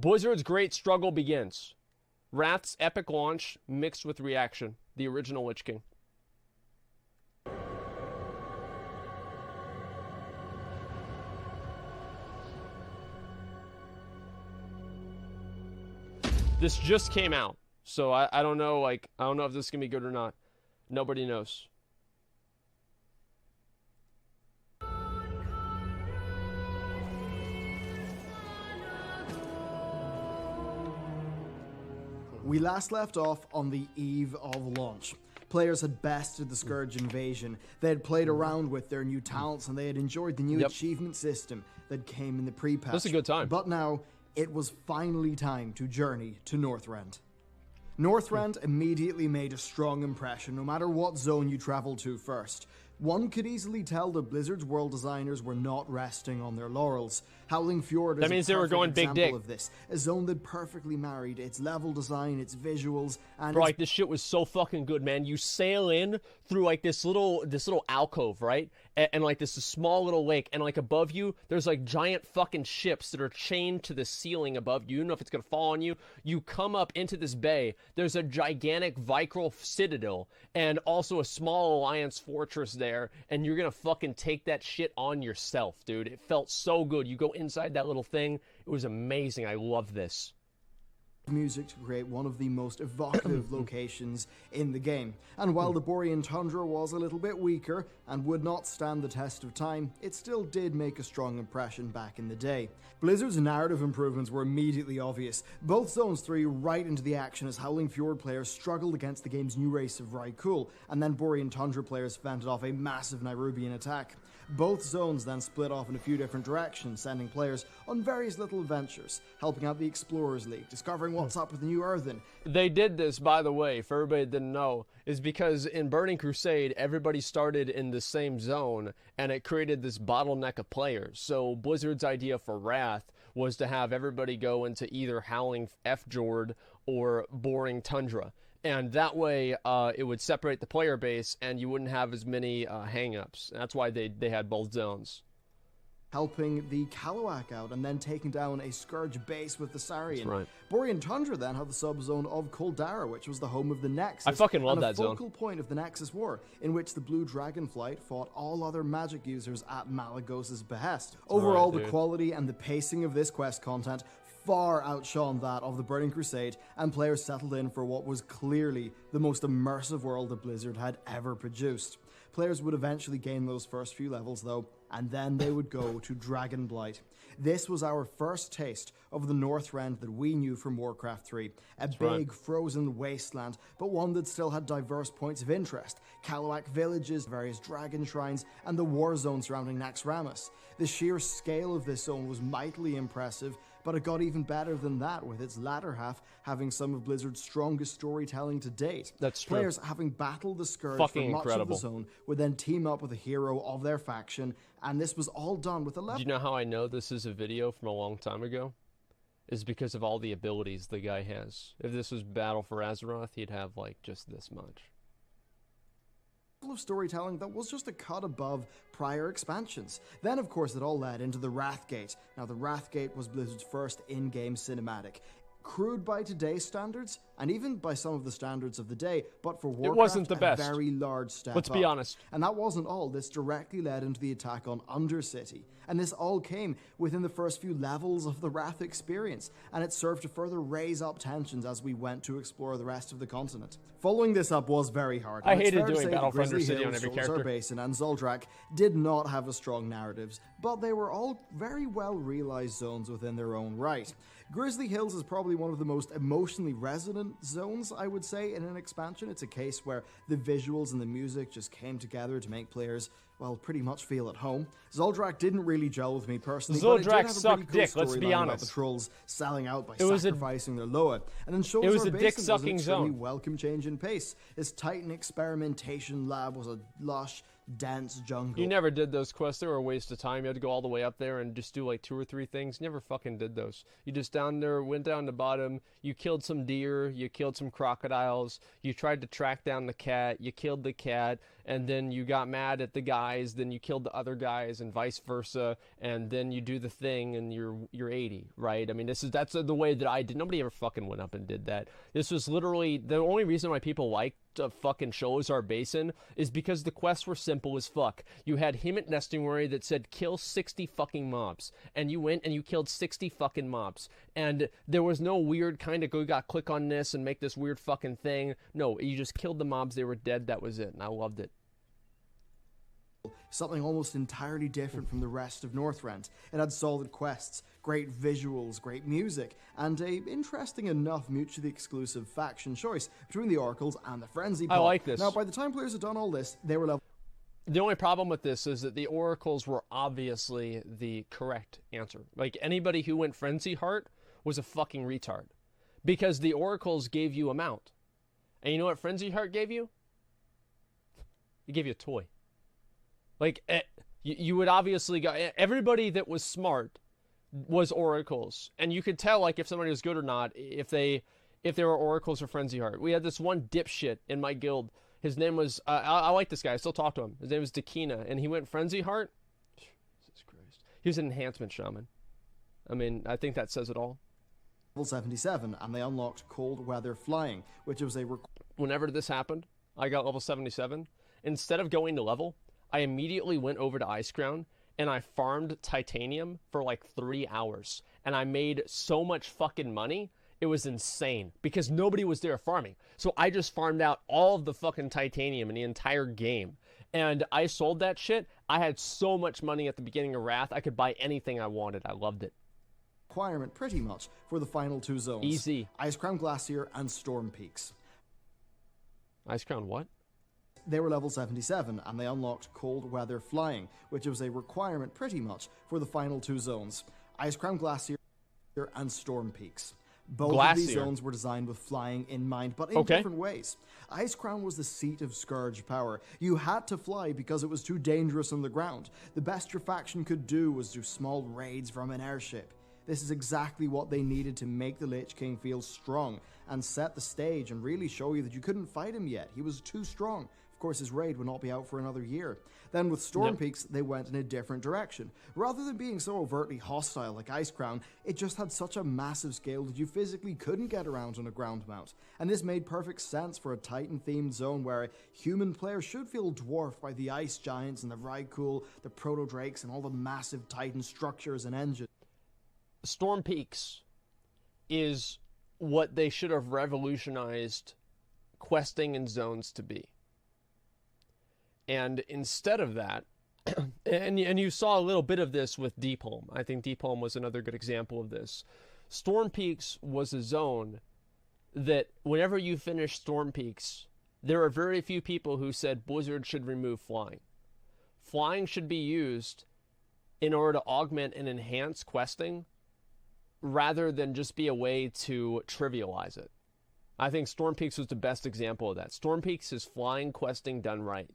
Blizzard's great struggle begins. Wrath's epic launch mixed with reaction. The original Lich King. This just came out, so I don't know, like, I don't know if this is gonna be good or not. Nobody knows. We last left off on the eve of launch. Players had bested the Scourge invasion, they had played around with their new talents, and they had enjoyed the new achievement system that came in the pre-patch. This is a good time. But now, it was finally time to journey to Northrend. Northrend immediately made a strong impression, no matter what zone you traveled to first. One could easily tell that Blizzard's world designers were not resting on their laurels. Howling Fjord is a perfect example of this, a zone that perfectly married its level design, its visuals, and bro, like, this shit was so fucking good, man. You sail in through like this little alcove, right? And like this small little lake, and like above you, there's like giant fucking ships that are chained to the ceiling above you. You don't know if it's gonna fall on you. You come up into this bay. There's a gigantic Vicral citadel, and also a small Alliance fortress there, and you're gonna fucking take that shit on yourself, dude. It felt so good. You go inside that little thing. It was amazing. I love this. Music to create one of the most evocative locations in the game. And while the Borean Tundra was a little bit weaker and would not stand the test of time, it still did make a strong impression back in the day. Blizzard's narrative improvements were immediately obvious. Both zones threw right into the action as Howling Fjord players struggled against the game's new race of Rykul, and then Borean Tundra players fended off a massive Nairubian attack. Both zones then split off in a few different directions, sending players on various little adventures, helping out the Explorers League, discovering what's up with the new Earthen. They did this, by the way, for everybody that didn't know, is because in Burning Crusade, everybody started in the same zone, and it created this bottleneck of players. So Blizzard's idea for Wrath was to have everybody go into either Howling Fjord or Boring Tundra. And that way, it would separate the player base, and you wouldn't have as many hang-ups. That's why they had both zones. Helping the Kalawak out, and then taking down a Scourge base with the Sarian. That's right. Borean Tundra then had the subzone of Kuldara, which was the home of the Nexus. I fucking love that zone. And a focal point of the Nexus War, in which the Blue Dragonflight fought all other magic users at Malagos's behest. Overall, the quality and the pacing of this quest content far outshone that of the Burning Crusade, and players settled in for what was clearly the most immersive world that Blizzard had ever produced. Players would eventually gain those first few levels though, and then they would go to Dragonblight. This was our first taste of the Northrend that we knew from Warcraft 3. A big frozen wasteland, but one that still had diverse points of interest. Kalawak villages, various dragon shrines, and the war zone surrounding Naxxramas. The sheer scale of this zone was mightily impressive, but it got even better than that, with its latter half having some of Blizzard's strongest storytelling to date. That's true. Players, having battled the Scourge Fucking for much incredible. of the zone, would then team up with a hero of their faction, and this was all done with a level. Do you know how I know this is a video from a long time ago? Is because of all the abilities the guy has. If this was Battle for Azeroth, he'd have, like, just this much of storytelling that was just a cut above prior expansions. Then, of course, it all led into the Wrathgate. Now, the Wrathgate was Blizzard's first in-game cinematic. Crude by today's standards, and even by some of the standards of the day, but for Warcraft, it wasn't the best. A very large step Let's be honest. And that wasn't all. This directly led into the attack on Undercity. And this all came within the first few levels of the Wrath experience, and it served to further raise up tensions as we went to explore the rest of the continent. Following this up was very hard. I hated doing Battle for Undercity on every character. Basin and Zuldrak did not have as strong narratives, but they were all very well realized zones within their own right. Grizzly Hills is probably one of the most emotionally resonant zones, I would say, in an expansion. It's a case where the visuals and the music just came together to make players, well, pretty much feel at home. Zuldrak didn't really gel with me personally, but it did have a pretty cool dick, let's be storyline honest. about the trolls selling out by sacrificing their Loa. And then shows it was our a basin dick-sucking was an extremely zone. welcome change in pace. His Titan experimentation lab was a lush, dense jungle. You never did those quests. They were a waste of time. You had to go all the way up there and just do like 2 or 3 things. You never fucking did those. You just went down the bottom. You killed some deer. You killed some crocodiles. You tried to track down the cat. You killed the cat. and then you got mad at the guys, then you killed the other guys, and vice versa, and then you do the thing, and you're 80, right? I mean, that's the way that I did. Nobody ever fucking went up and did that. This was literally the only reason why people liked fucking Sholazar Basin is because the quests were simple as fuck. You had Hemant Nestingwary that said kill 60 fucking mobs, and you went and you killed 60 fucking mobs, and there was no weird kind of click on this and make this weird fucking thing. No, you just killed the mobs, they were dead, that was it, and I loved it. Something almost entirely different from the rest of Northrend. It had solid quests, great visuals, great music, and a interesting enough mutually exclusive faction choice between the Oracles and the Frenzy Pod. I like this. Now, by the time players had done all this, they were level... The only problem with this is that the Oracles were obviously the correct answer. Like, anybody who went Frenzy Heart was a fucking retard. Because the Oracles gave you a mount. And you know what Frenzy Heart gave you? It gave you a toy. Like, you would obviously go... Everybody that was smart was Oracles. And you could tell, like, if somebody was good or not, if they were Oracles or Frenzy Heart. We had this one dipshit in my guild. His name was... I like this guy. I still talk to him. His name was Dakina. And he went Frenzy Heart. Jesus Christ. He was an enhancement shaman. I mean, I think that says it all. Level 77, and they unlocked Cold Weather Flying, which was a... Whenever this happened, I got level 77. Instead of going to level... I immediately went over to Icecrown and I farmed titanium for like 3 hours. And I made so much fucking money, it was insane. Because nobody was there farming. So I just farmed out all of the fucking titanium in the entire game. And I sold that shit. I had so much money at the beginning of Wrath, I could buy anything I wanted. I loved it. Requirement pretty much for the final two zones. Easy. Icecrown Glacier and Storm Peaks. Icecrown what? They were level 77, and they unlocked Cold Weather Flying, which was a requirement pretty much for the final two zones. Icecrown Glacier and Storm Peaks. Both of these zones were designed with flying in mind, but in different ways. Icecrown was the seat of Scourge power. You had to fly because it was too dangerous on the ground. The best your faction could do was do small raids from an airship. This is exactly what they needed to make the Lich King feel strong and set the stage and really show you that you couldn't fight him yet. He was too strong. Of course, his raid would not be out for another year. Then with Storm Peaks, they went in a different direction. Rather than being so overtly hostile like Icecrown, it just had such a massive scale that you physically couldn't get around on a ground mount. And this made perfect sense for a Titan-themed zone where a human player should feel dwarfed by the ice giants and the Vrykul, the Proto-Drakes, and all the massive Titan structures and engines. Storm Peaks is what they should have revolutionized questing and zones to be. And instead of that, and you saw a little bit of this with Deep Home. I think Deep Home was another good example of this. Storm Peaks was a zone that whenever you finish Storm Peaks, there are very few people who said Blizzard should remove flying. Flying should be used in order to augment and enhance questing rather than just be a way to trivialize it. I think Storm Peaks was the best example of that. Storm Peaks is flying questing done right.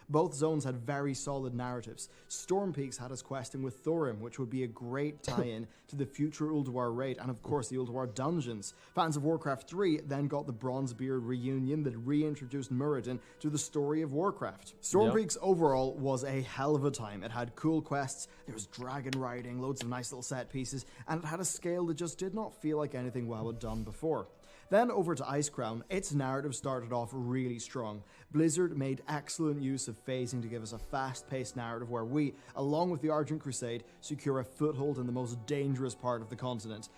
Both zones had very solid narratives. Storm Peaks had us questing with Thorim, which would be a great tie-in to the future Ulduar raid, and of course the Ulduar dungeons. Fans of Warcraft 3 then got the Bronzebeard reunion that reintroduced Muradin to the story of Warcraft. Storm Peaks overall was a hell of a time. It had cool quests, there was dragon riding, loads of nice little set pieces, and it had a scale that just did not feel like anything WoW had done before. Then over to Icecrown, its narrative started off really strong. Blizzard made excellent use of phasing to give us a fast-paced narrative where we, along with the Argent Crusade, secure a foothold in the most dangerous part of the continent.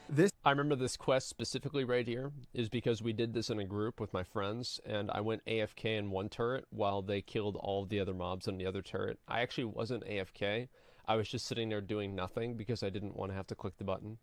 I remember this quest specifically right here is because we did this in a group with my friends, and I went AFK in one turret while they killed all of the other mobs in the other turret. I actually wasn't AFK. I was just sitting there doing nothing because I didn't want to have to click the button.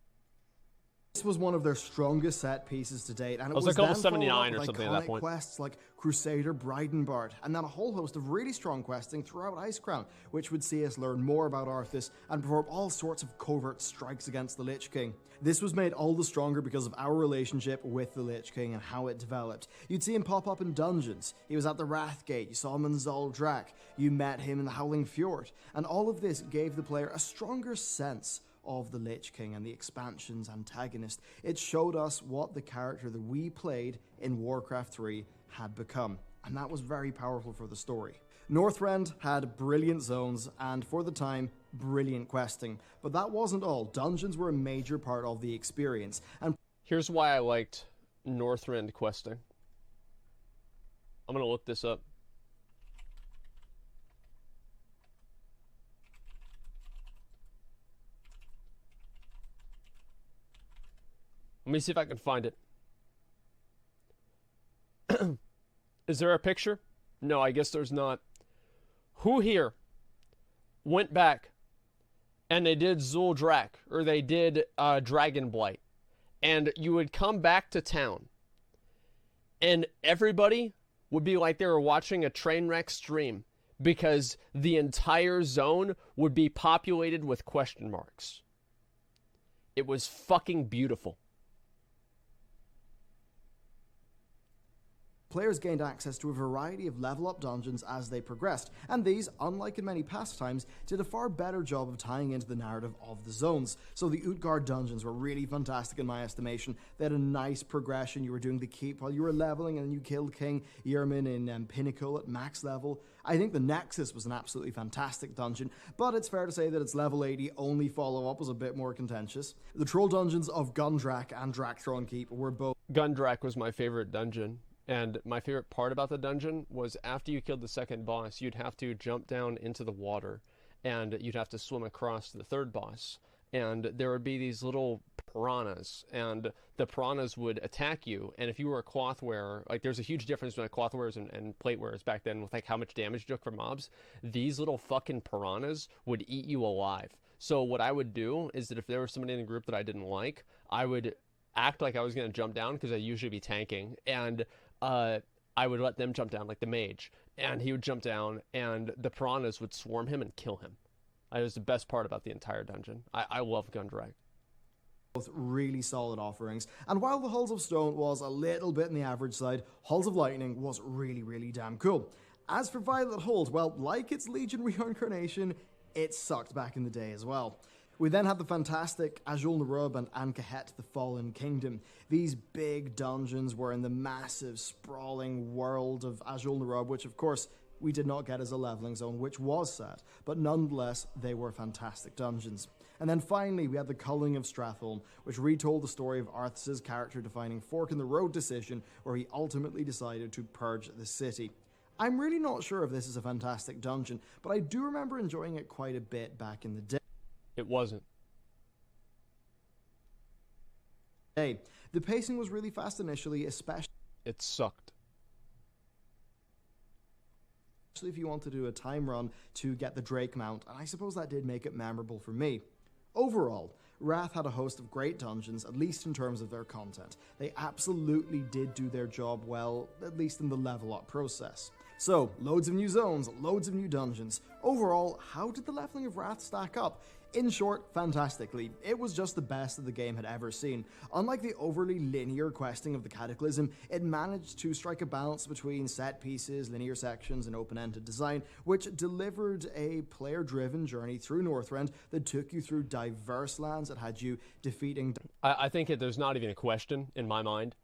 This was one of their strongest set pieces to date, and it was like level 79 or something at that point. Quests like Crusader Breidenbart, and then a whole host of really strong questing throughout Icecrown, which would see us learn more about Arthas and perform all sorts of covert strikes against the Lich King. This was made all the stronger because of our relationship with the Lich King and how it developed. You'd see him pop up in dungeons. He was at the Wrathgate. You saw him in Zuldrak. You met him in the Howling Fjord. And all of this gave the player a stronger sense of the Lich King and the expansion's antagonist. It showed us what the character that we played in Warcraft 3 had become. and that was very powerful for the story. Northrend had brilliant zones and, for the time, brilliant questing, but that wasn't all. Dungeons were a major part of the experience, and here's why I liked Northrend questing. I'm gonna look this up. Let me see if I can find it. Is there a picture? No, I guess there's not. Who here went back and they did Zuldrak, or they did Dragonblight, and you would come back to town and everybody would be like they were watching a train wreck stream, because the entire zone would be populated with question marks. It was fucking beautiful. players gained access to a variety of level-up dungeons as they progressed, and these, unlike in many past times, did a far better job of tying into the narrative of the zones. So the Utgard dungeons were really fantastic in my estimation. They had a nice progression. You were doing the keep while you were leveling, and you killed King Yermin in Pinnacle at max level. I think the Nexus was an absolutely fantastic dungeon, but it's fair to say that its level 80 only follow-up was a bit more contentious. The troll dungeons of Gundrak and Drakthron Keep were both... Gundrak was my favorite dungeon, and my favorite part about the dungeon was after you killed the second boss, you'd have to jump down into the water, and you'd have to swim across to the third boss, and there would be these little piranhas, and the piranhas would attack you, and if you were a cloth wearer, like there's a huge difference between cloth wearers and plate wearers back then with like how much damage you took from mobs. These little fucking piranhas would eat you alive. So what I would do is that if there was somebody in the group that I didn't like, I would act like I was going to jump down, because I usually be tanking, and I would let them jump down, like the mage, and he would jump down, and the piranhas would swarm him and kill him. It was the best part about the entire dungeon. I love Gundrak. Both really solid offerings, and while the Hulls of Stone was a little bit on the average side, Hulls of Lightning was really, really damn cool. As for Violet Hold, well, like its Legion reincarnation, it sucked back in the day as well. We then had the fantastic Azul Narub and Ankahet, the Fallen Kingdom. These big dungeons were in the massive, sprawling world of Azul Narub, which of course we did not get as a leveling zone, which was sad, but nonetheless, they were fantastic dungeons. And then finally, we had the Culling of Stratholme, which retold the story of Arthas' character-defining fork-in-the-road decision, where he ultimately decided to purge the city. I'm really not sure if this is a fantastic dungeon, but I do remember enjoying it quite a bit back in the day. It wasn't. The pacing was really fast initially, especially... It sucked. If you want to do a time run to get the Drake mount, and I suppose that did make it memorable for me. Overall, Wrath had a host of great dungeons, at least in terms of their content. They absolutely did do their job well, at least in the level up process. So, loads of new zones, loads of new dungeons. Overall, how did the leveling of Wrath stack up? In short, fantastically. It was just the best that the game had ever seen. Unlike the overly linear questing of the Cataclysm, it managed to strike a balance between set pieces, linear sections, and open-ended design, which delivered a player-driven journey through Northrend that took you through diverse lands that had you defeating... I think there's not even a question in my mind.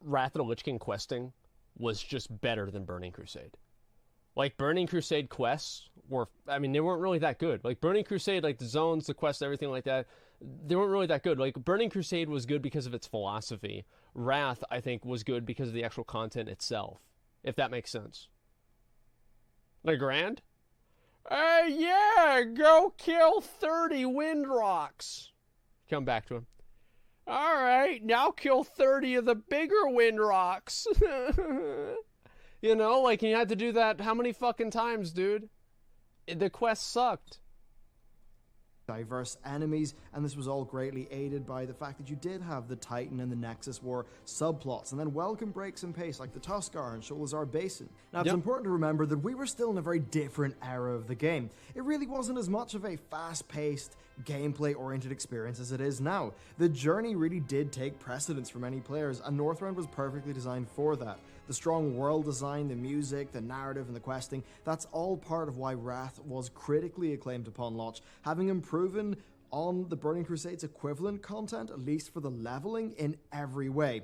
Wrath of the Lich King questing was just better than Burning Crusade. Like, Burning Crusade quests were, I mean, they weren't really that good. Like, Burning Crusade, like, the zones, the quests, everything like that, they weren't really that good. Like, Burning Crusade was good because of its philosophy. Wrath, I think, was good because of the actual content itself, if that makes sense. Legrand? Yeah, go kill 30 Windrocks. Come back to him. All right, now kill 30 of the bigger Windrocks. You know, like, you had to do that how many fucking times, dude? The quest sucked. Diverse enemies, and this was all greatly aided by the fact that you did have the Titan and the Nexus War subplots, and then welcome breaks in pace like the Tuskar and Sholazar Basin. Now, it's important to remember that we were still in a very different era of the game. It really wasn't as much of a fast-paced, gameplay-oriented experience as it is now. The journey really did take precedence for many players, and Northrend was perfectly designed for that. The strong world design, the music, the narrative, and the questing, that's all part of why Wrath was critically acclaimed upon launch, having improved on the Burning Crusade's equivalent content, at least for the leveling, in every way.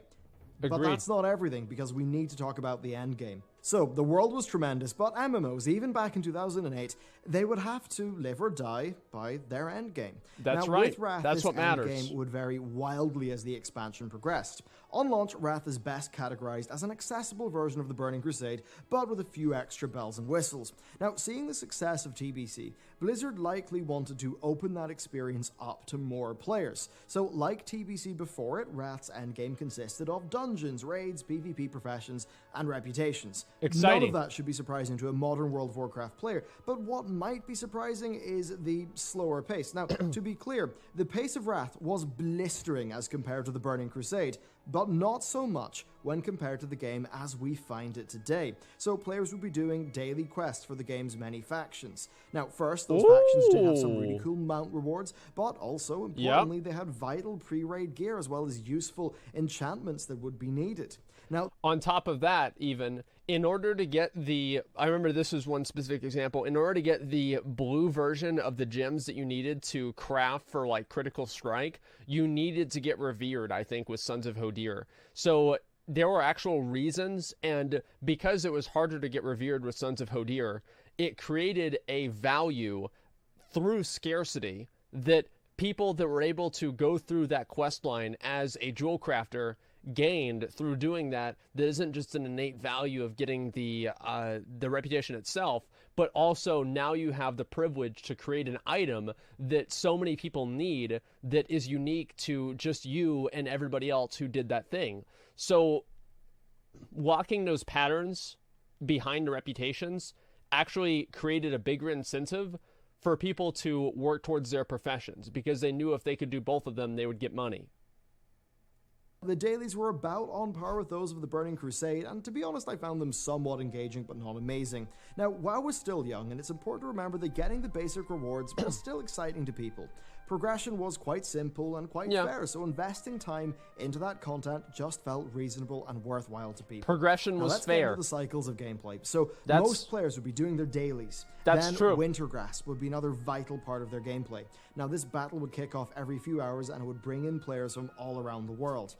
But that's not everything, because we need to talk about the end game. So, the world was tremendous, but MMOs, even back in 2008, they would have to live or die by their endgame. That's now, right. With Wrath, That's this what matters. endgame would vary wildly as the expansion progressed. On launch, Wrath is best categorized as an accessible version of the Burning Crusade, but with a few extra bells and whistles. Now, seeing the success of TBC, Blizzard likely wanted to open that experience up to more players. So, like TBC before it, Wrath's endgame consisted of dungeons, raids, PvP professions, and reputations. Exciting. None of that should be surprising to a modern World of Warcraft player, but what might be surprising is the slower pace. Now, to be clear, the pace of Wrath was blistering as compared to the Burning Crusade, but not so much when compared to the game as we find it today. So players would be doing daily quests for the game's many factions. Now, first, those factions did have some really cool mount rewards, but also, importantly, they had vital pre-raid gear as well as useful enchantments that would be needed. Now, on top of that, even, in order to get I remember this was one specific example, in order to get the blue version of the gems that you needed to craft for, like, Critical Strike, you needed to get revered, I think, with Sons of Hodir. So there were actual reasons, and because it was harder to get revered with Sons of Hodir, it created a value through scarcity that people that were able to go through that quest line as a jewel crafter gained through doing that isn't just an innate value of getting the reputation itself, but also now you have the privilege to create an item that so many people need that is unique to just you and everybody else who did that thing. So locking those patterns behind the reputations actually created a bigger incentive for people to work towards their professions, because they knew if they could do both of them, they would get money. The dailies were about on par with those of the Burning Crusade, and to be honest, I found them somewhat engaging but not amazing. Now, WoW was still young, and it's important to remember that getting the basic rewards was still exciting to people. Progression was quite simple and quite fair, so investing time into that content just felt reasonable and worthwhile to people. Progression now, was let's fair. Get into the cycles of gameplay. So most players would be doing their dailies. Then true. Wintergrasp would be another vital part of their gameplay. Now, this battle would kick off every few hours, and it would bring in players from all around the world.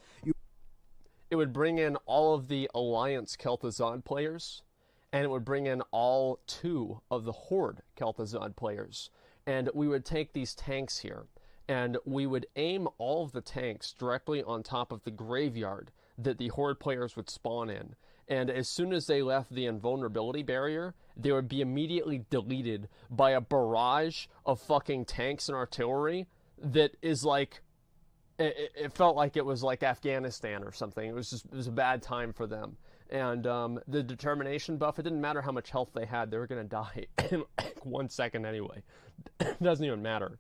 It would bring in all of the Alliance Kel'Thuzad players, and it would bring in all 2 of the Horde Kel'Thuzad players. And we would take these tanks here, and we would aim all of the tanks directly on top of the graveyard that the Horde players would spawn in. And as soon as they left the invulnerability barrier, they would be immediately deleted by a barrage of fucking tanks and artillery that is like... It felt like it was like Afghanistan or something. It was a bad time for them. And the determination buff, it didn't matter how much health they had. They were going to die in like 1 second anyway. It doesn't even matter.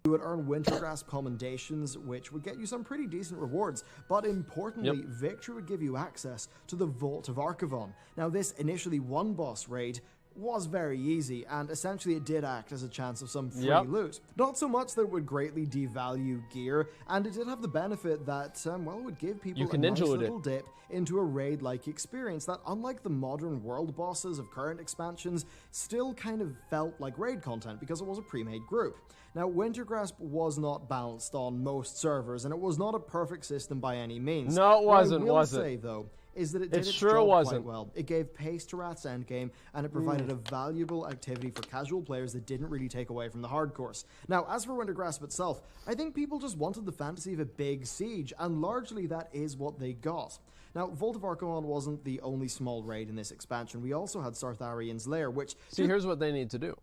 You would earn Wintergrasp commendations, which would get you some pretty decent rewards, but importantly, victory would give you access to the Vault of Archivon. Now, this initially one-boss raid was very easy, and essentially it did act as a chance of some free loot. Not so much that it would greatly devalue gear, and it did have the benefit that, it would give people a nice little dip into a raid-like experience that, unlike the modern world bosses of current expansions, still kind of felt like raid content because it was a pre-made group. Now, Wintergrasp was not balanced on most servers, and it was not a perfect system by any means. No, it wasn't, what I will was it? say, though, is that it did its sure job wasn't. quite well. It gave pace to Wrath's endgame, and it provided a valuable activity for casual players that didn't really take away from the hardcores. Now, as for Wintergrasp itself, I think people just wanted the fantasy of a big siege, and largely that is what they got. Now, Vault of Archivon wasn't the only small raid in this expansion. We also had Sartharian's Lair, which... See, here's what they need to do.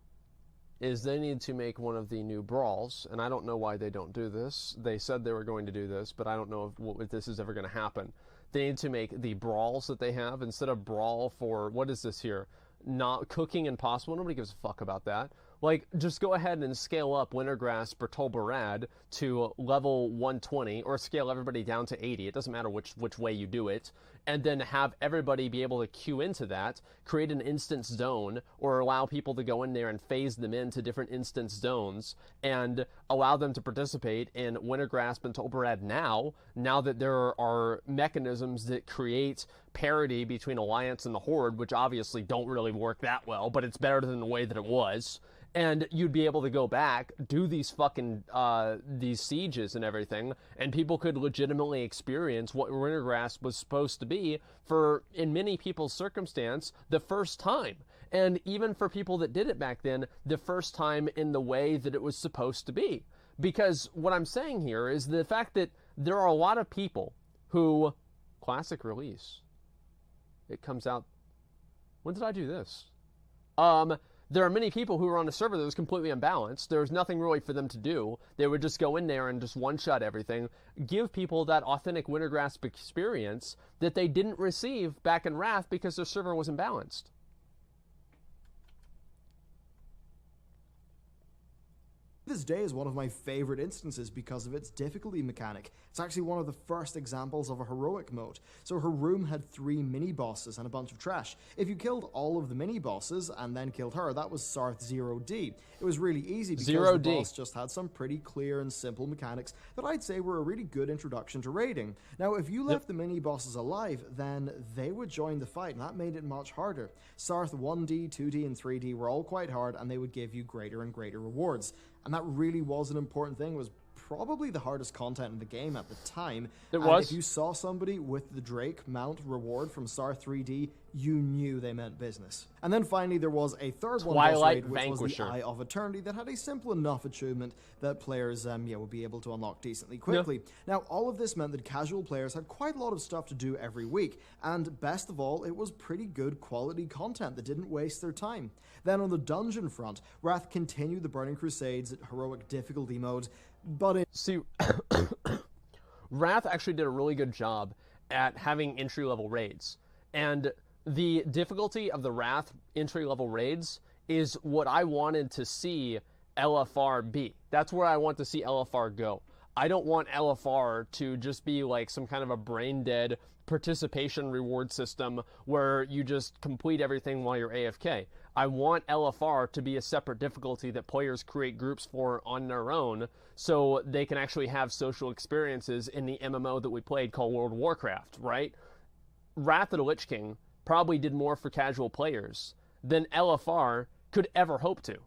Is they need to make one of the new brawls, and I don't know why they don't do this. They said they were going to do this, but I don't know if this is ever going to happen. They need to make the brawls that they have, instead of brawl for, what is this here? Not Cooking Impossible. Nobody gives a fuck about that. Like, just go ahead and scale up Wintergrasp or Tolbarad to level 120, or scale everybody down to 80. It doesn't matter which way you do it. And then have everybody be able to queue into that, create an instance zone, or allow people to go in there and phase them into different instance zones, and allow them to participate in Wintergrasp and Tolbarad now that there are mechanisms that create parity between Alliance and the Horde, which obviously don't really work that well, but it's better than the way that it was. And you'd be able to go back, do these fucking, these sieges and everything, and people could legitimately experience what Wintergrass was supposed to be for, in many people's circumstance, the first time. And even for people that did it back then, the first time in the way that it was supposed to be. Because what I'm saying here is the fact that there are a lot of people who, classic release, it comes out, when did I do this? There are many people who were on a server that was completely unbalanced. There was nothing really for them to do. They would just go in there and just one-shot everything, give people that authentic Wintergrasp experience that they didn't receive back in Wrath because their server wasn't balanced. This day is one of my favorite instances because of its difficulty mechanic. It's actually one of the first examples of a heroic mode. So her room had 3 mini-bosses and a bunch of trash. If you killed all of the mini-bosses and then killed her, that was Sarth 0D. It was really easy because the boss just had some pretty clear and simple mechanics that I'd say were a really good introduction to raiding. Now, if you left the mini-bosses alive, then they would join the fight, and that made it much harder. Sarth 1D, 2D, and 3D were all quite hard, and they would give you greater and greater rewards. And that really was an important thing. It was probably the hardest content in the game at the time. It was. If you saw somebody with the Drake mount reward from Sarth 3D, you knew they meant business. And then finally there was a third one boss raid, which was the Eye of Eternity, that had a simple enough achievement that players would be able to unlock decently quickly. Now, all of this meant that casual players had quite a lot of stuff to do every week, and best of all, it was pretty good quality content that didn't waste their time. Then on the dungeon front, Wrath continued the Burning Crusades at heroic difficulty mode, but See, Wrath actually did a really good job at having entry-level raids, and the difficulty of the Wrath entry-level raids is what I wanted to see LFR be. That's where I want to see LFR go. I don't want LFR to just be like some kind of a brain-dead participation reward system where you just complete everything while you're AFK. I want LFR to be a separate difficulty that players create groups for on their own so they can actually have social experiences in the MMO that we played called World of Warcraft, right? Wrath of the Lich King probably did more for casual players than LFR could ever hope to.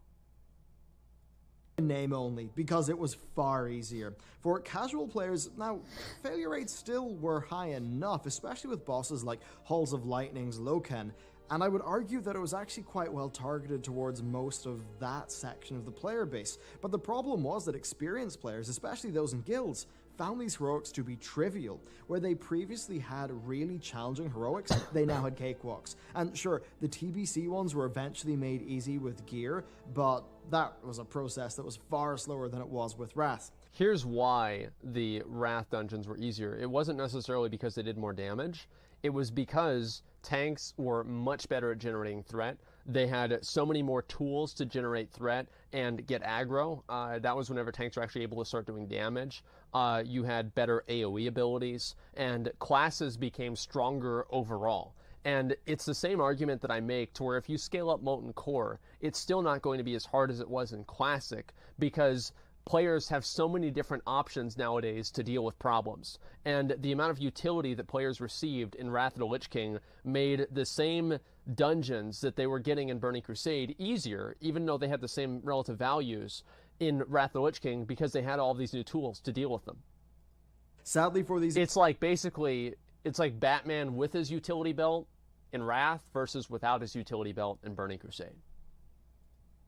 Name only, because it was far easier. For casual players, now, failure rates still were high enough, especially with bosses like Halls of Lightning's Loken, and I would argue that it was actually quite well targeted towards most of that section of the player base. But the problem was that experienced players, especially those in guilds, found these heroics to be trivial. Where they previously had really challenging heroics, they now had cakewalks. And sure, the TBC ones were eventually made easy with gear, but that was a process that was far slower than it was with Wrath. Here's why the Wrath dungeons were easier. It wasn't necessarily because they did more damage. It was because tanks were much better at generating threat. They had so many more tools to generate threat and get aggro. That was whenever tanks were actually able to start doing damage. You had better AoE abilities, and classes became stronger overall. And it's the same argument that I make to where if you scale up Molten Core, it's still not going to be as hard as it was in Classic, because players have so many different options nowadays to deal with problems. And the amount of utility that players received in Wrath of the Lich King made the same dungeons that they were getting in Burning Crusade easier, even though they had the same relative values in Wrath of the Lich King, because they had all these new tools to deal with them. Sadly for these... It's like basically, it's like Batman with his utility belt in Wrath versus without his utility belt in Burning Crusade.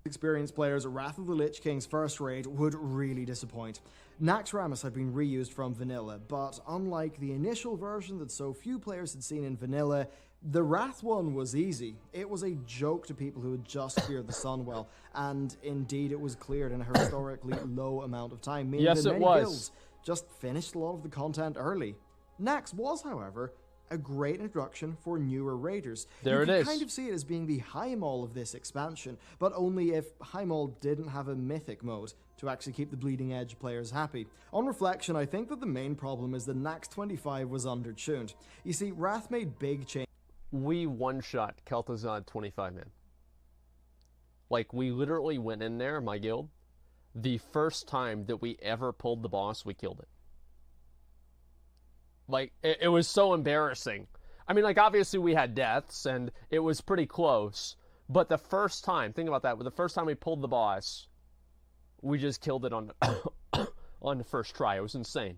Experienced players, Wrath of the Lich King's first raid would really disappoint. Naxxramas had been reused from vanilla, but unlike the initial version that so few players had seen in vanilla, the Wrath one was easy. It was a joke to people who had just cleared the Sunwell, and indeed it was cleared in a historically low amount of time, meaning that many guilds just finished a lot of the content early. Nax was, however, a great introduction for newer raiders. There it is. You can kind of see it as being the Highmaul of this expansion, but only if Highmaul didn't have a mythic mode to actually keep the bleeding edge players happy. On reflection, I think that the main problem is that Nax 25 was undertuned. You see, Wrath made big changes. We one-shot Kel'Thuzad 25, man. Like, we literally went in there, my guild, the first time that we ever pulled the boss, we killed it. Like, it was so embarrassing. I mean, like, obviously we had deaths, and it was pretty close, But the first time, think about that, the first time we pulled the boss, we just killed it on on the first try. It was insane.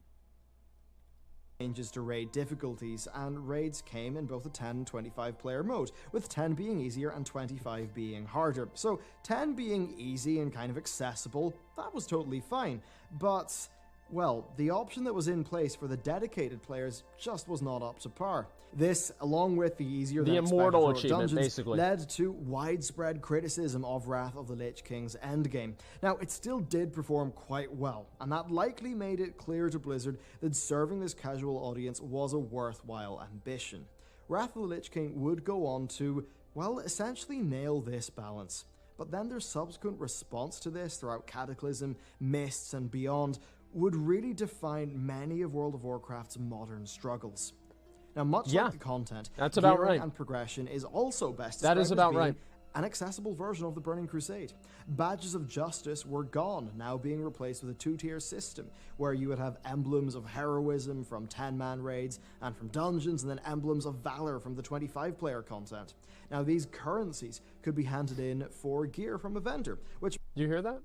Changes to raid difficulties, and raids came in both a 10 and 25 player mode, with 10 being easier and 25 being harder. So 10 being easy and kind of accessible, that was totally fine, but, well, the option that was in place for the dedicated players just was not up to par. This, along with the easier than immortal expected achievement, dungeons, basically, led to widespread criticism of Wrath of the Lich King's endgame. Now, it still did perform quite well, and that likely made it clear to Blizzard that serving this casual audience was a worthwhile ambition. Wrath of the Lich King would go on to, well, essentially nail this balance. But then their subsequent response to this throughout Cataclysm, Mists, and beyond would really define many of World of Warcraft's modern struggles. Now, much like the content, that's about gearing right. and progression is also best That described is about as being right. an accessible version of the Burning Crusade. Badges of Justice were gone, now being replaced with a two-tier system, where you would have emblems of heroism from 10-man raids and from dungeons, and then emblems of valor from the 25-player content. Now, these currencies could be handed in for gear from a vendor, which... Do you hear that?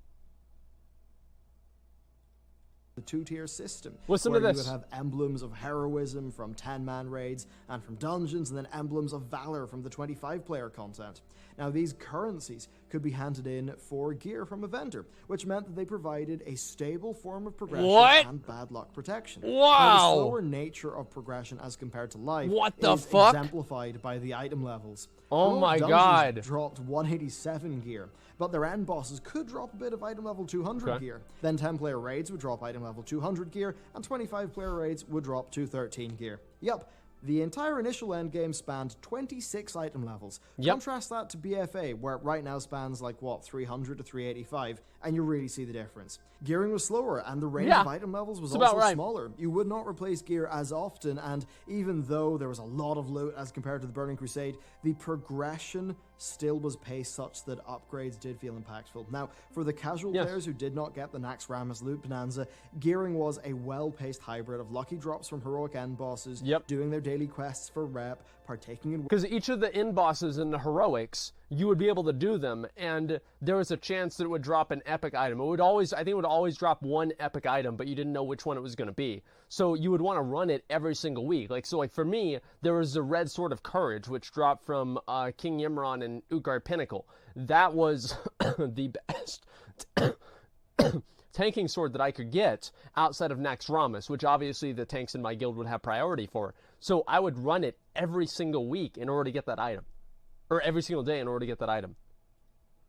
The two-tier system. Listen where to this. You would have emblems of heroism from 10-man raids and from dungeons, and then emblems of valor from the 25-player content. Now, these currencies could be handed in for gear from a vendor, which meant that they provided a stable form of progression and bad luck protection. Wow! Now, the slower nature of progression as compared to life is exemplified by the item levels. Oh my god. Dropped 187 gear, but their end bosses could drop a bit of item level 200 gear. Then 10-player raids would drop item level 200 gear, and 25-player raids would drop 213 gear. Yup. The entire initial endgame spanned 26 item levels. Contrast that to BFA, where it right now spans like, 300 to 385, and you really see the difference. Gearing was slower, and the range of item levels was also smaller. You would not replace gear as often, and even though there was a lot of loot as compared to the Burning Crusade, the progression still was paced such that upgrades did feel impactful. Now, for the casual players who did not get the Nax Ramus loot bonanza, gearing was a well-paced hybrid of lucky drops from heroic end bosses, doing their daily quests for rep, partaking in... Because each of the end bosses in the heroics, you would be able to do them, and there was a chance that it would drop an epic item. It would always, I think it would always drop one epic item, but you didn't know which one it was going to be. So you would want to run it every single week. So for me, there was the Red Sword of Courage, which dropped from King Yimron and Utgard Pinnacle. That was the best tanking sword that I could get outside of Nax Ramus, which obviously the tanks in my guild would have priority for. So I would run it every single week in order to get that item. Or every single day in order to get that item.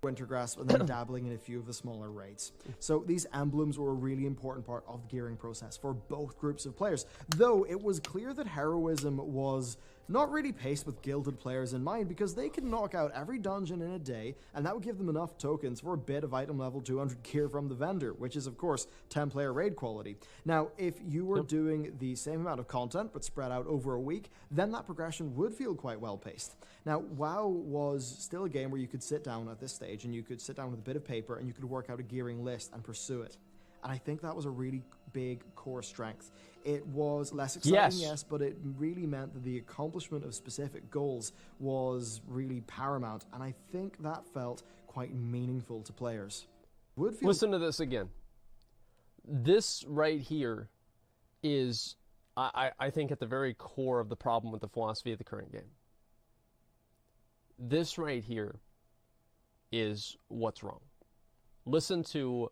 Wintergrasp, and then dabbling in a few of the smaller raids. So these emblems were a really important part of the gearing process for both groups of players, though it was clear that heroism was not really paced with gilded players in mind, because they could knock out every dungeon in a day, and that would give them enough tokens for a bit of item level 200 gear from the vendor, which is of course 10-player raid quality. Now, if you were doing the same amount of content but spread out over a week, then that progression would feel quite well paced. Now, WoW was still a game where you could sit down at this stage, and you could sit down with a bit of paper, and you could work out a gearing list and pursue it. And I think that was a really big core strength. It was less exciting, yes, but it really meant that the accomplishment of specific goals was really paramount, and I think that felt quite meaningful to players. Listen to this again. This right here is, I think, at the very core of the problem with the philosophy of the current game. This right here is what's wrong. Listen to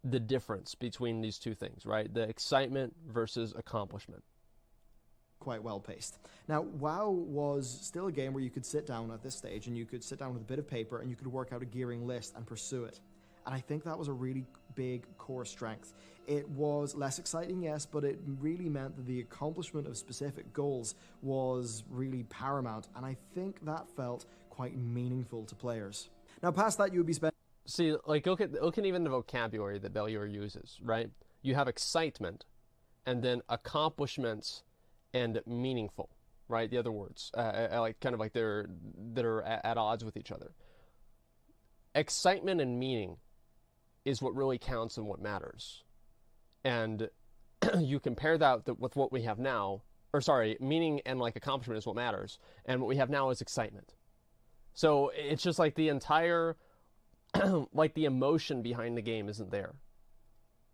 the difference between these two things, right? The excitement versus accomplishment. Quite well paced. Now, WoW was still a game where you could sit down at this stage, and you could sit down with a bit of paper, and you could work out a gearing list and pursue it. And I think that was a really big core strength. It was less exciting, yes, but it really meant that the accomplishment of specific goals was really paramount, and I think that felt quite meaningful to players. Now, past that, you would be spending... See, look at even the vocabulary that Bellular uses, right? You have excitement, and then accomplishments and meaningful, right? The other words, they're at odds with each other. Excitement and meaning is what really counts and what matters. And you compare that with what we have now, meaning and accomplishment is what matters, and what we have now is excitement. So it's just like the entire, like the emotion behind the game isn't there.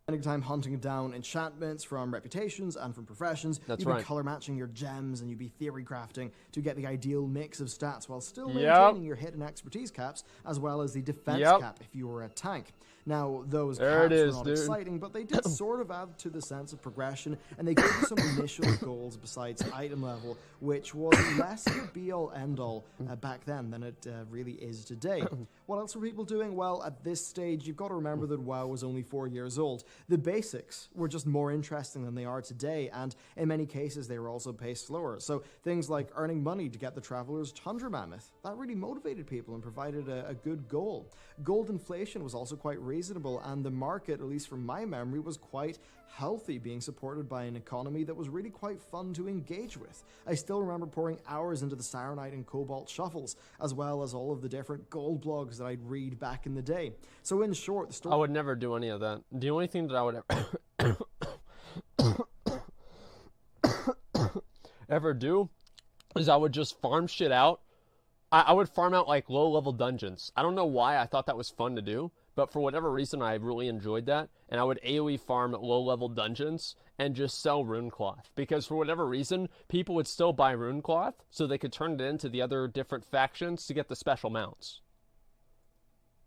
Spending time hunting down enchantments from reputations and from professions. That's you'd right. be color matching your gems and you'd be theory crafting to get the ideal mix of stats while still maintaining your hit and expertise caps as well as the defense cap if you were a tank. Now, those caps were not exciting, but they did sort of add to the sense of progression, and they gave you some initial goals besides item level, which was less of a be-all, end-all back then than it really is today. What else were people doing? Well, at this stage, you've got to remember that WoW was only 4 years old. The basics were just more interesting than they are today, and in many cases, they were also paced slower. So things like earning money to get the Traveler's Tundra Mammoth, that really motivated people and provided a good goal. Gold inflation was also quite reasonable, and the market, at least from my memory, was quite healthy, being supported by an economy that was really quite fun to engage with. I still remember pouring hours into the Saronite and Cobalt shuffles, as well as all of the different gold blogs that I'd read back in the day. So in short, the story... I would never do any of that. The only thing that I would ever do is I would just farm shit out. I would farm out like low-level dungeons. I don't know why I thought that was fun to do, but for whatever reason I really enjoyed that, and I would AoE farm low-level dungeons and just sell Runecloth, because for whatever reason, people would still buy Runecloth so they could turn it into the other different factions to get the special mounts.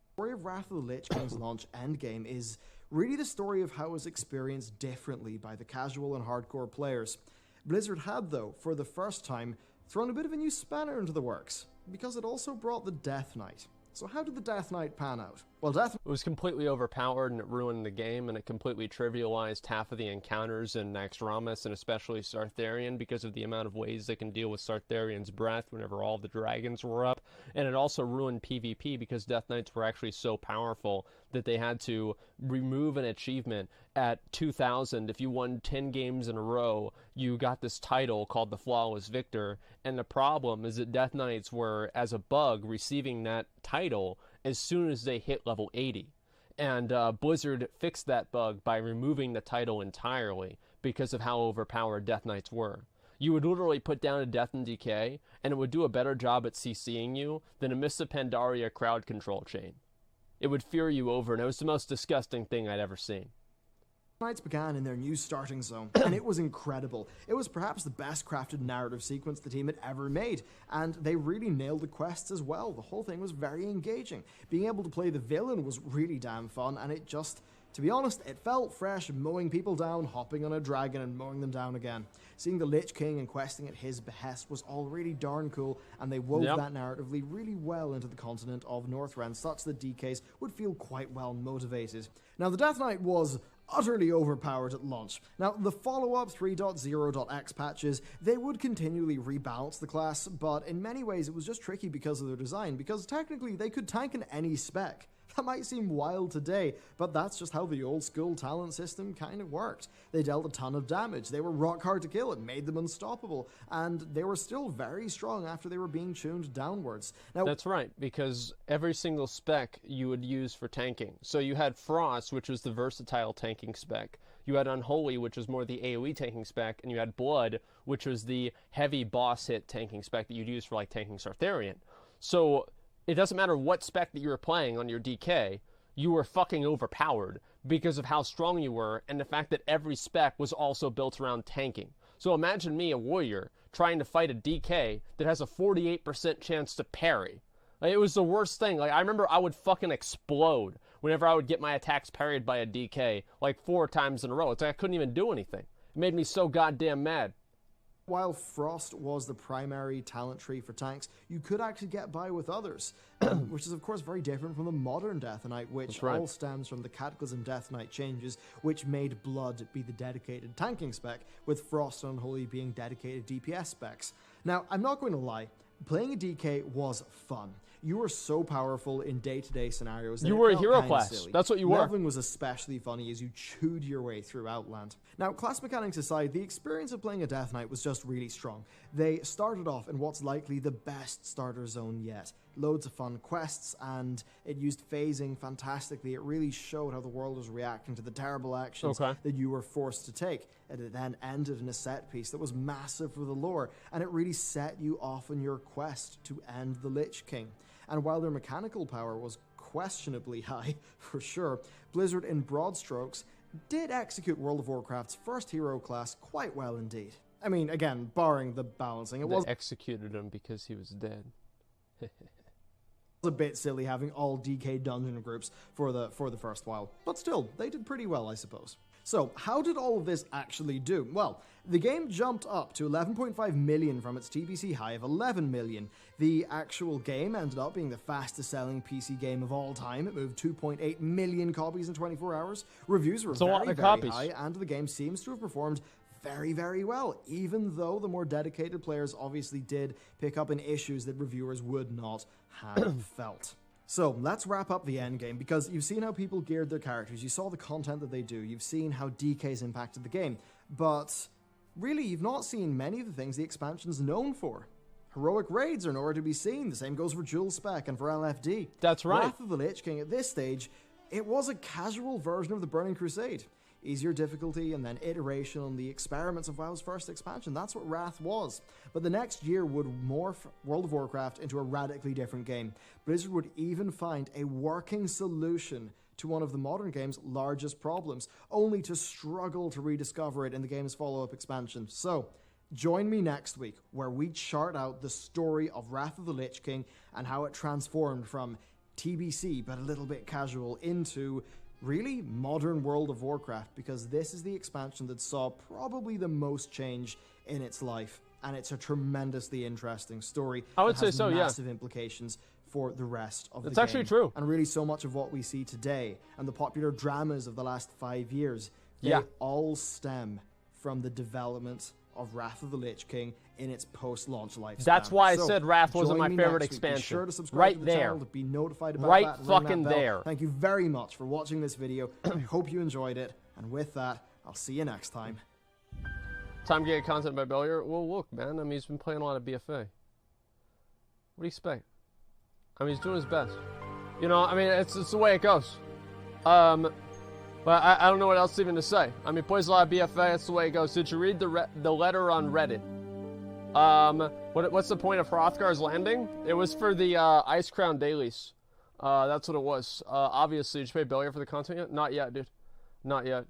The story of Wrath of the Lich King's launch endgame is really the story of how it was experienced differently by the casual and hardcore players. Blizzard had, though, for the first time, thrown a bit of a new spanner into the works, because it also brought the Death Knight. So how did the Death Knight pan out? Well, It was completely overpowered and it ruined the game, and it completely trivialized half of the encounters in Naxxramas and especially Sartharion because of the amount of ways they can deal with Sartharion's breath whenever all the dragons were up. And it also ruined PvP because Death Knights were actually so powerful that they had to remove an achievement at 2000. If you won 10 games in a row, you got this title called the Flawless Victor. And the problem is that Death Knights were, as a bug, receiving that title as soon as they hit level 80. And Blizzard fixed that bug by removing the title entirely because of how overpowered Death Knights were. You would literally put down a Death and Decay, and it would do a better job at CCing you than a Mists of Pandaria crowd control chain. It would fear you over, and it was the most disgusting thing I'd ever seen. Knights began in their new starting zone, and it was incredible. It was perhaps the best crafted narrative sequence the team had ever made, and they really nailed the quests as well. The whole thing was very engaging. Being able to play the villain was really damn fun, and it just, to be honest, it felt fresh, mowing people down, hopping on a dragon and mowing them down again. Seeing the Lich King and questing at his behest was all really darn cool, and they wove that narratively really well into the continent of Northrend, such that DKs would feel quite well motivated. Now, the Death Knight was utterly overpowered at launch. Now, the follow-up 3.0.x patches, they would continually rebalance the class, but in many ways it was just tricky because of their design, because technically they could tank in any spec. That might seem wild today, but that's just how the old school talent system kind of worked. They dealt a ton of damage, they were rock hard to kill, it made them unstoppable, and they were still very strong after they were being tuned downwards. Now, that's right, because every single spec you would use for tanking. So you had Frost, which was the versatile tanking spec. You had Unholy, which was more the AoE tanking spec, and you had Blood, which was the heavy boss hit tanking spec that you'd use for like tanking Sartharion. So it doesn't matter what spec that you were playing on your DK, you were fucking overpowered because of how strong you were and the fact that every spec was also built around tanking. So imagine me, a warrior, trying to fight a DK that has a 48% chance to parry. Like, it was the worst thing. Like, I remember I would fucking explode whenever I would get my attacks parried by a DK like 4 times in a row. It's like I couldn't even do anything. It made me so goddamn mad. While Frost was the primary talent tree for tanks, you could actually get by with others, which is of course very different from the modern Death Knight, which all stems from the Cataclysm Death Knight changes, which made Blood be the dedicated tanking spec, with Frost and Unholy being dedicated DPS specs. Now, I'm not going to lie, playing a DK was fun. you were so powerful in day-to-day scenarios. You were a hero class. Silly. That's what you were. Leveling was especially funny as you chewed your way through Outland. Now, class mechanics aside, the experience of playing a Death Knight was just really strong. They started off in what's likely the best starter zone yet. Loads of fun quests, and it used phasing fantastically. It really showed how the world was reacting to the terrible actions that you were forced to take. And it then ended in a set piece that was massive for the lore, and it really set you off on your quest to end the Lich King. And while their mechanical power was questionably high, for sure, Blizzard, in broad strokes, did execute World of Warcraft's first hero class quite well indeed. I mean, again, barring the balancing, They executed him because he was dead. A bit silly having all DK dungeon groups for the first while, but still, they did pretty well, I suppose. So, how did all of this actually do? Well, the game jumped up to 11.5 million from its TBC high of 11 million. The actual game ended up being the fastest selling PC game of all time. It moved 2.8 million copies in 24 hours. Reviews were very high, and the game seems to have performed very, very well, even though the more dedicated players obviously did pick up in issues that reviewers would not have felt. So, let's wrap up the endgame, because you've seen how people geared their characters, you saw the content that they do, you've seen how DK's impacted the game, but really you've not seen many of the things the expansion's known for. Heroic raids are nowhere to be seen, the same goes for Dual Spec and for LFD. That's right. Wrath of the Lich King, at this stage, it was a casual version of the Burning Crusade. Easier difficulty and then iteration on the experiments of WoW's first expansion. That's what Wrath was. But the next year would morph World of Warcraft into a radically different game. Blizzard would even find a working solution to one of the modern game's largest problems, only to struggle to rediscover it in the game's follow-up expansion. So, join me next week, where we chart out the story of Wrath of the Lich King and how it transformed from TBC, but a little bit casual, into really modern World of Warcraft, because this is the expansion that saw probably the most change in its life, and it's a tremendously interesting story. I would say so, yeah. Massive implications for the rest of the game. It's actually true. And really so much of what we see today and the popular dramas of the last 5 years, they all stem from the development of Wrath of the Lich King in its post-launch lifespan. That's why I said Wrath wasn't my favorite expansion. Be sure to subscribe to the channel to be notified about that. Right fucking there. Thank you very much for watching this video. I hope you enjoyed it. And with that, I'll see you next time. Time to get content by Bellular. Well, look, man. I mean, he's been playing a lot of BFA. What do you expect? I mean, he's doing his best. You know, I mean, it's the way it goes. But I don't know what else even to say. I mean, plays a lot of BFA. That's the way it goes. Did you read the letter on Reddit? What's the point of Hrothgar's landing? It was for the Ice Crown dailies. That's what it was. Obviously, did you pay Bellular for the content yet? Not yet, dude. Not yet.